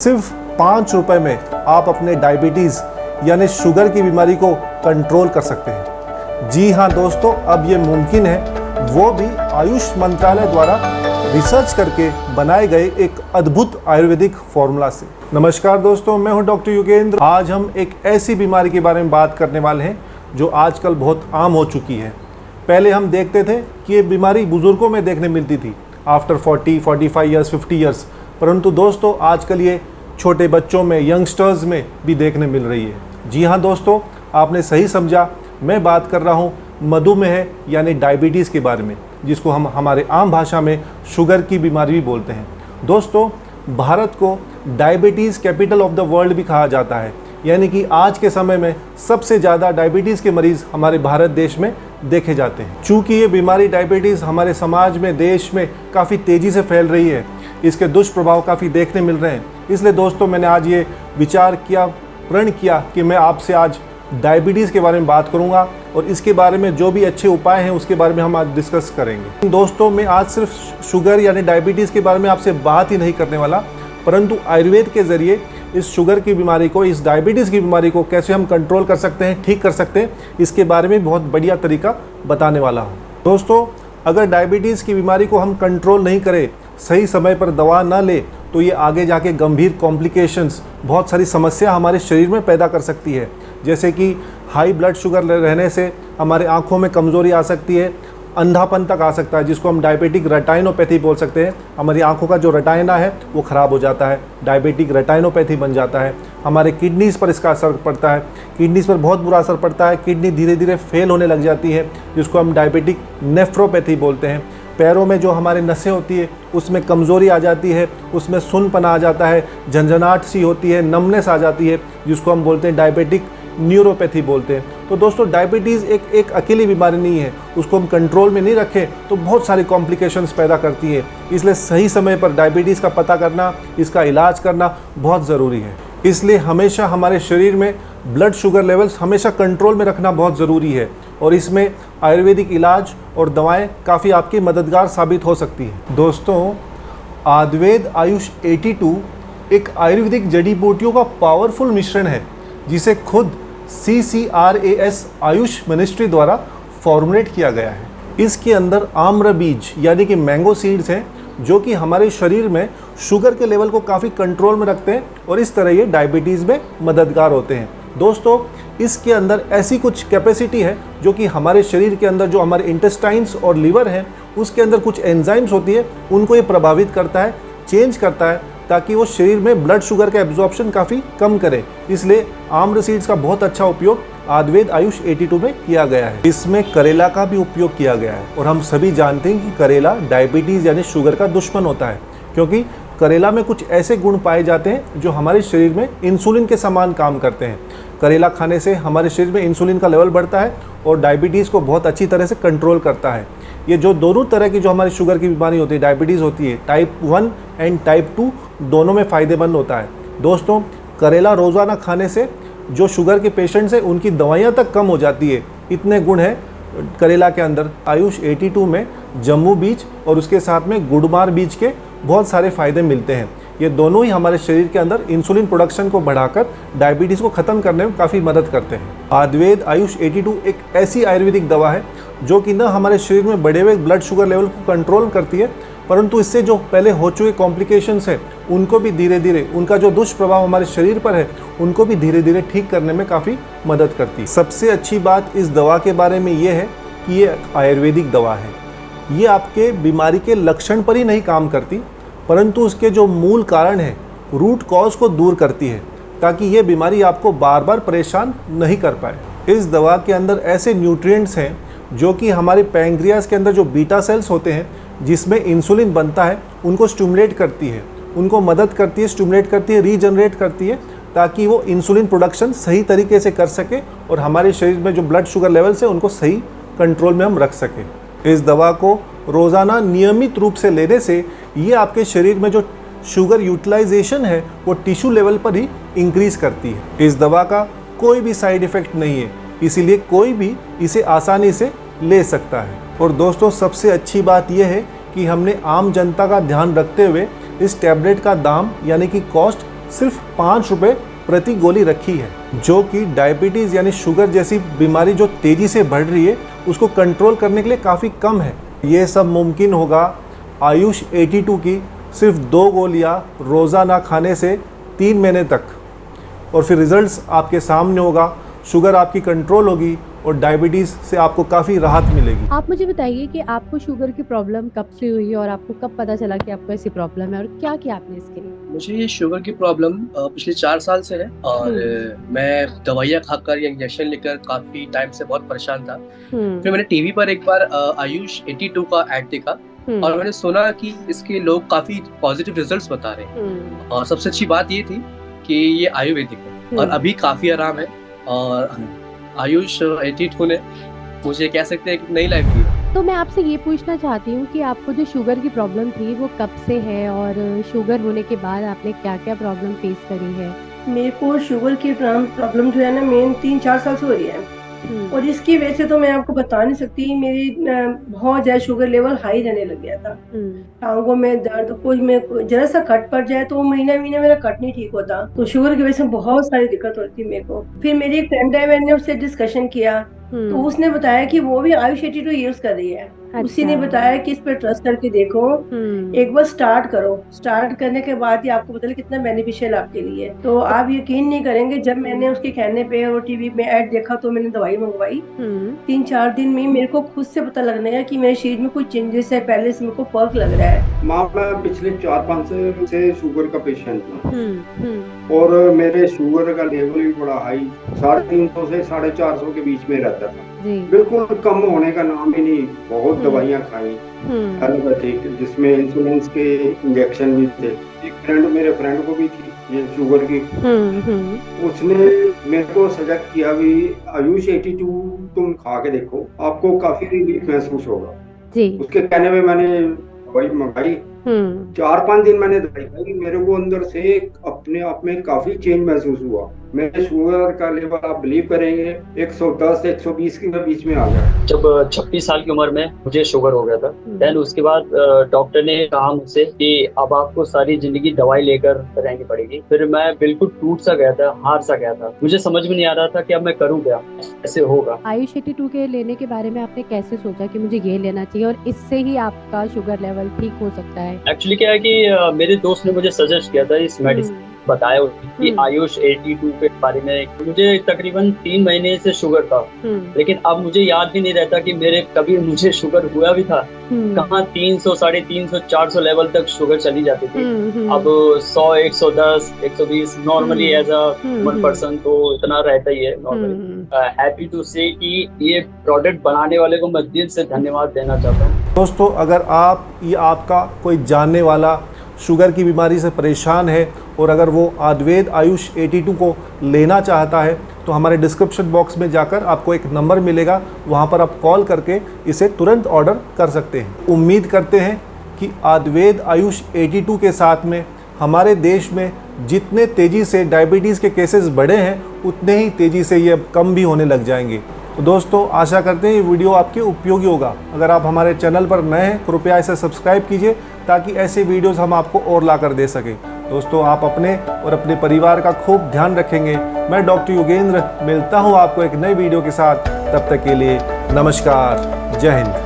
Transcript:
सिर्फ 5 रुपए में आप अपने डायबिटीज़ यानी शुगर की बीमारी को कंट्रोल कर सकते हैं। जी हाँ दोस्तों, अब ये मुमकिन है, वो भी आयुष मंत्रालय द्वारा रिसर्च करके बनाए गए एक अद्भुत आयुर्वेदिक फॉर्मूला से। नमस्कार दोस्तों, मैं हूं डॉक्टर योगेंद्र। आज हम एक ऐसी बीमारी के बारे में बात करने वाले हैं जो आजकल बहुत आम हो चुकी है। पहले हम देखते थे कि ये बीमारी बुजुर्गों में देखने मिलती थी आफ्टर 40, 45 ईयर्स, 50 ईयर्स, परंतु दोस्तों आजकल ये छोटे बच्चों में, यंगस्टर्स में भी देखने मिल रही है। जी हाँ दोस्तों, आपने सही समझा, मैं बात कर रहा हूँ मधुमेह यानी डायबिटीज़ के बारे में, जिसको हम हमारे आम भाषा में शुगर की बीमारी भी बोलते हैं। दोस्तों, भारत को diabetes capital of the world भी कहा जाता है, यानी कि आज के समय में सबसे ज़्यादा डायबिटीज़ के मरीज़ हमारे भारत देश में देखे जाते हैं। चूँकि ये बीमारी डायबिटीज़ हमारे समाज में, देश में काफ़ी तेज़ी से फैल रही है, इसके दुष्प्रभाव काफ़ी देखने मिल रहे हैं, इसलिए दोस्तों मैंने आज ये विचार किया, प्रण किया कि मैं आपसे आज डायबिटीज़ के बारे में बात करूंगा और इसके बारे में जो भी अच्छे उपाय हैं उसके बारे में हम आज डिस्कस करेंगे। दोस्तों, मैं आज सिर्फ शुगर यानी डायबिटीज़ के बारे में आपसे बात ही नहीं करने वाला, परंतु आयुर्वेद के ज़रिए इस शुगर की बीमारी को, इस डायबिटीज़ की बीमारी को कैसे हम कंट्रोल कर सकते हैं, ठीक कर सकते हैं, इसके बारे में बहुत बढ़िया तरीका बताने वाला हूँ। दोस्तों, अगर डायबिटीज़ की बीमारी को हम कंट्रोल नहीं करें, सही समय पर दवा ना ले, तो ये आगे जाके गंभीर कॉम्प्लिकेशंस, बहुत सारी समस्या हमारे शरीर में पैदा कर सकती है। जैसे कि हाई ब्लड शुगर रहने से हमारे आँखों में कमज़ोरी आ सकती है, अंधापन तक आ सकता है, जिसको हम डायबिटिक रेटाइनोपैथी बोल सकते हैं। हमारी आंखों का जो रेटाइना है वो ख़राब हो जाता है, डायबिटिक रेटाइनोपैथी बन जाता है। हमारे किडनीज़ पर इसका असर पड़ता है, किडनीज़ पर बहुत बुरा असर पड़ता है, किडनी धीरे धीरे फेल होने लग जाती है, जिसको हम डायबिटिक नेफ्रोपैथी बोलते हैं। पैरों में जो हमारे नसें होती है उसमें कमज़ोरी आ जाती है, उसमें सुन्नपना आ जाता है, झंझनाहट सी होती है, नमनेस आ जाती है, जिसको हम बोलते हैं डायबिटिक न्यूरोपैथी बोलते हैं। तो दोस्तों, डायबिटीज़ एक अकेली बीमारी नहीं है, उसको हम कंट्रोल में नहीं रखें तो बहुत सारी कॉम्प्लिकेशंस पैदा करती है। इसलिए सही समय पर डायबिटीज़ का पता करना, इसका इलाज करना बहुत ज़रूरी है। इसलिए हमेशा हमारे शरीर में ब्लड शुगर लेवल्स हमेशा कंट्रोल में रखना बहुत ज़रूरी है और इसमें आयुर्वेदिक इलाज और दवाएं काफ़ी आपकी मददगार साबित हो सकती हैं। दोस्तों, आयुर्वेद आयुष 82 एक आयुर्वेदिक जड़ी बूटियों का पावरफुल मिश्रण है, जिसे खुद CCRAS आयुष मिनिस्ट्री द्वारा फॉर्मुलेट किया गया है। इसके अंदर आम्र बीज यानी कि मैंगो सीड्स हैं, जो कि हमारे शरीर में शुगर के लेवल को काफ़ी कंट्रोल में रखते हैं और इस तरह ये डायबिटीज़ में मददगार होते हैं। दोस्तों, इसके अंदर ऐसी कुछ कैपेसिटी है जो कि हमारे शरीर के अंदर, जो हमारे इंटेस्टाइन्स और लीवर हैं, उसके अंदर कुछ एंजाइम्स होती है, उनको ये प्रभावित करता है, चेंज करता है, ताकि वो शरीर में ब्लड शुगर का एब्जॉर्प्शन काफ़ी कम करे। इसलिए आम्र सीड्स का बहुत अच्छा उपयोग आयुर्वेद आयुष 82 में किया गया है। इसमें करेला का भी उपयोग किया गया है और हम सभी जानते हैं कि करेला डायबिटीज़ यानी शुगर का दुश्मन होता है, क्योंकि करेला में कुछ ऐसे गुण पाए जाते हैं जो हमारे शरीर में इंसुलिन के समान काम करते हैं। करेला खाने से हमारे शरीर में इंसुलिन का लेवल बढ़ता है और डायबिटीज़ को बहुत अच्छी तरह से कंट्रोल करता है। ये जो दोनों तरह की जो हमारी शुगर की बीमारी होती है, डायबिटीज़ होती है, टाइप 1 एंड टाइप 2 दोनों में फ़ायदेमंद होता है। दोस्तों, करेला रोज़ाना खाने से जो शुगर के पेशेंट्स हैं उनकी दवाइयाँ तक कम हो जाती है, इतने गुण हैं करेला के अंदर। आयुष 82 में जम्बू बीज और उसके साथ में गुड़मार बीज के बहुत सारे फ़ायदे मिलते हैं। ये दोनों ही हमारे शरीर के अंदर इंसुलिन प्रोडक्शन को बढ़ाकर डायबिटीज़ को ख़त्म करने में काफ़ी मदद करते हैं। आयुर्वेद आयुष 82 एक ऐसी आयुर्वेदिक दवा है जो कि न हमारे शरीर में बढ़े हुए ब्लड शुगर लेवल को कंट्रोल करती है, परंतु इससे जो पहले हो चुके कॉम्प्लिकेशंस हैं उनको भी धीरे धीरे, उनका जो दुष्प्रभाव हमारे शरीर पर है उनको भी धीरे धीरे ठीक करने में काफ़ी मदद करती है। सबसे अच्छी बात इस दवा के बारे में ये है कि ये आयुर्वेदिक दवा है। ये आपके बीमारी के लक्षण पर ही नहीं काम करती, परंतु उसके जो मूल कारण है, रूट कॉज को दूर करती है, ताकि ये बीमारी आपको बार बार परेशान नहीं कर पाए। इस दवा के अंदर ऐसे न्यूट्रिएंट्स हैं जो कि हमारे पैंक्रियास के अंदर जो बीटा सेल्स होते हैं, जिसमें इंसुलिन बनता है, उनको स्टिमुलेट करती है, उनको मदद करती है, स्टिमुलेट करती है, रीजनरेट करती है, ताकि वो इंसुलिन प्रोडक्शन सही तरीके से कर सके और हमारे शरीर में जो ब्लड शुगर लेवल्स है उनको सही कंट्रोल में हम रख सकें। इस दवा को रोज़ाना नियमित रूप से लेने से ये आपके शरीर में जो शुगर यूटिलाइजेशन है वो टिश्यू लेवल पर ही इंक्रीज़ करती है। इस दवा का कोई भी साइड इफ़ेक्ट नहीं है, इसीलिए कोई भी इसे आसानी से ले सकता है। और दोस्तों, सबसे अच्छी बात यह है कि हमने आम जनता का ध्यान रखते हुए इस टैबलेट का दाम यानी कि कॉस्ट सिर्फ 5 रुपये प्रति गोली रखी है, जो कि डायबिटीज़ यानी शुगर जैसी बीमारी जो तेज़ी से बढ़ रही है उसको कंट्रोल करने के लिए काफ़ी कम है। ये सब मुमकिन होगा आयुष 82 की सिर्फ 2 गोलियां रोज़ाना खाने से 3 महीने तक, और फिर रिजल्ट्स आपके सामने होगा, शुगर आपकी कंट्रोल होगी और डायबिटीज़ से आपको काफ़ी राहत मिलेगी। आप मुझे बताइए कि आपको शुगर की प्रॉब्लम कब से हुई और आपको कब पता चला कि आपको ऐसी प्रॉब्लम है और क्या किया आपने इसके लिए? मुझे ये शुगर की प्रॉब्लम पिछले 4 साल से है और मैं दवाइयाँ खाकर या इंजेक्शन लेकर काफी टाइम से बहुत परेशान था। फिर मैंने टीवी पर एक बार आयुष 82 का ऐड देखा और मैंने सुना कि इसके लोग काफी पॉजिटिव रिजल्ट्स बता रहे हैं और सबसे अच्छी बात ये थी कि ये आयुर्वेदिक है और अभी काफी आराम है और आयुष 82 ने मुझे कह सकते हैं एक नई लाइफ दी। तो मैं आपसे ये पूछना चाहती हूँ कि आपको जो शुगर की प्रॉब्लम थी वो कब से है और शुगर होने के बाद आपने क्या क्या प्रॉब्लम फेस करी है? मेरे को शुगर की प्रॉब्लम जो है ना मेन 3-4 साल से हो रही है और इसकी वजह से तो मैं आपको बता नहीं सकती, मेरी बहुत ज्यादा शुगर लेवल हाई रहने लग गया था। टांगों में दर्द, कुछ में जरा सा कट पड़ जाए तो महीना मेरा कट नहीं ठीक होता, तो शुगर की वजह से बहुत सारी दिक्कत होती है मेरे को। फिर मेरी एक फ्रेंड है, मैंने उससे डिस्कशन किया तो उसने बताया कि वो भी आयुष 82 यूज कर रही है। अच्छा। उसी ने बताया कि इस पर ट्रस्ट करके देखो, एक बार स्टार्ट करो, स्टार्ट करने के बाद ही आपको पता कितना बेनिफिशियल आपके लिए। तो आप यकीन नहीं करेंगे, जब मैंने उसके कहने पे और टीवी में ऐड देखा तो मैंने दवाई मंगवाई। 3-4 दिन में मेरे को खुद से पता लगने लगा कि मेरे शरीर में कुछ चेंजेस है, पहले से मेरे को फर्क लग रहा है। मैं पिछले 4-5 से शुगर का पेशेंट हूँ और मेरे शुगर का लेवल भी बड़ा हाई, 350 से 450 के बीच में रहता था, बिल्कुल कम होने का नाम ही नहीं। बहुत दवाइयाँ खाई एलोपैथिक, जिसमें इंसुलिन के इंजेक्शन भी थे। एक मेरे फ्रेंड को भी थी ये शुगर की, उसने मेरे को सजेस्ट किया भी आयुष 82 तुम खा के देखो, आपको काफी रिलीफ महसूस होगा। उसके कहने में मैंने दवाई मंगाई, 4-5 दिन मैंने दवाई खाई, मेरे को अंदर से अपने आप में काफी चेंज महसूस हुआ। मेरे शुगर का लेवल आप बिलीव करेंगे 110 से 120 के बीच में आ गया। जब 26 साल की उम्र में मुझे शुगर हो गया था, देन उसके बाद डॉक्टर ने कहा मुझसे कि अब आपको सारी जिंदगी दवाई लेकर रहनी पड़ेगी। फिर मैं बिल्कुल टूट सा गया था, हार सा गया था, मुझे समझ में नहीं आ रहा था कि अब मैं करूँ क्या, कैसे होगा। आयुष 82 के लेने के बारे में आपने कैसे सोचा कि मुझे ये लेना चाहिए और इससे ही आपका शुगर लेवल ठीक हो सकता है? एक्चुअली क्या है कि मेरे दोस्त ने मुझे सजेस्ट किया था इस मेडिसिन, बताया कि आयुष 82 के बारे में। मुझे तकरीबन 3 महीने से शुगर था, लेकिन अब मुझे याद भी नहीं रहता कि कभी मुझे शुगर हुआ भी था। कहाँ 300, 350, 400 लेवल तक शुगर चली जाती थी। अब 100, 110, 120 नॉर्मली एज अ 1 पर्सन तो इतना रहता ही है नॉर्मली। हैप्पी टू से कि ये प्रोडक्ट बनाने वाले को मैं दिल से धन्यवाद देना चाहता हूँ। दोस्तों, अगर आपका कोई जानने वाला शुगर की बीमारी से परेशान है और अगर वो आयुर्वेद आयुष 82 को लेना चाहता है तो हमारे डिस्क्रिप्शन बॉक्स में जाकर आपको एक नंबर मिलेगा, वहाँ पर आप कॉल करके इसे तुरंत ऑर्डर कर सकते हैं। उम्मीद करते हैं कि आयुर्वेद आयुष 82 के साथ में हमारे देश में जितने तेज़ी से डायबिटीज़ के केसेस बढ़े हैं उतने ही तेज़ी से ये अब कम भी होने लग जाएंगे। तो दोस्तों, आशा करते हैं ये वीडियो आपके उपयोगी होगा। अगर आप हमारे चैनल पर नए हैं कृपया इसे सब्सक्राइब कीजिए ताकि ऐसे वीडियोस हम आपको और ला कर दे सकें। दोस्तों, आप अपने और अपने परिवार का खूब ध्यान रखेंगे। मैं डॉक्टर योगेंद्र मिलता हूँ आपको एक नई वीडियो के साथ, तब तक के लिए नमस्कार, जय हिंद।